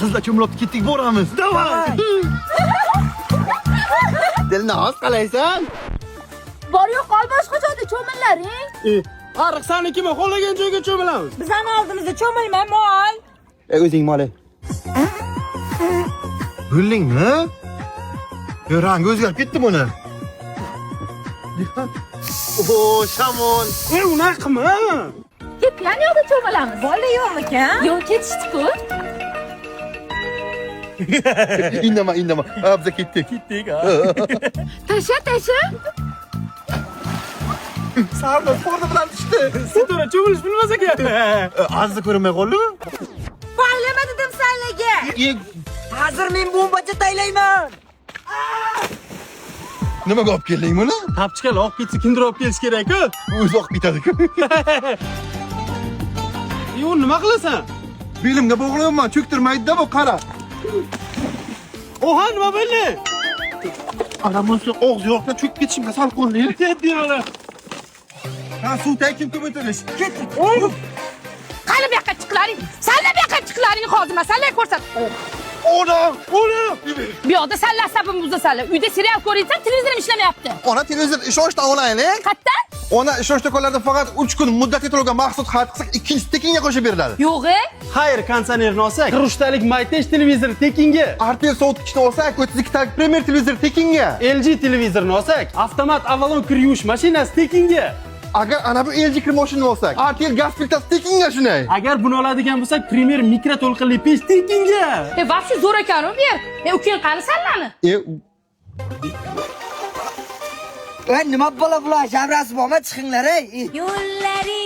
Qizlar cho'milib ketdik, boramiz. Davay. Dilnoz, qalaysan? Bor yo'q qol boshqa joyda cho'millaring. Ariq sanikimi? Xohlagan joyga cho'milamiz. Bizani oldimizda cho'milma mol. O'zing moli. Gullingmi? Rangi o'zgarib ketdi buni. Oh, shamol. Unaqami? Tepgan yo'lda cho'milamiz. Bola yo'qmikan? Yo'q, ketishdi-ku. Indama. Abza ketdik. Tasha. Sardoz forda bilan tushdi. Sitora cho'milish bilmas ekan. Azza ko'rinmay qoldimi? Parlama dedim senlarga. Hozir men bombacha taylayman. Nimaga olib kelding buni? Tapchikal olib ketsa kimdir olib kelish kerak-ku. O'zi olib ketadi-ku. Yo'q, nima qilasan? Belimga bog'layapman, cho'ktirmaydi-da bu, qara. Oha, nima bo'ldi? Ana bunisi og'zi yo'qdan cho'kib ketishimga sal qo'llaydi. Ketding ona. Ha, suv takim ko'paytirish. Ketdik. Qani bu yoqqa chiqlaring. Senlar bu yoqqa chiqlaring hozir masalani ko'rsat. Ona! Bu yoqda senlar asabim buzasanlar. Uyda serial ko'raysan, televizorim ishlamayapti. Ona televizor ishonchdan olaylik. Qayerdan? Ona ishonch do'konlarida faqat 3 kun muddatga to'lagan mahsulot xarid qilsak, ikkinchisi tekinga qo'shib beriladi. Yo'q-e. Xayr, konditsionerni olsak, 40 talik Maytesh televizori tekinga. RTL sovutgichni olsak, 32 talik Premier televizor tekinga. LG televizorni olsak, avtomat Avalon kir yuvish mashinasi tekinga. Agar ana bu LG kir mashinani olsak, RTL gaz plitasi tekinga shunday. Agar buni oladigan bo'lsak, Premier mikroto'lqinli pech tekinga. Vobshe zo'r ekan u ber. Ukang qani senlarni? Nima bo'la bular? Javrasi borma chiqinglar ey. Yo'llari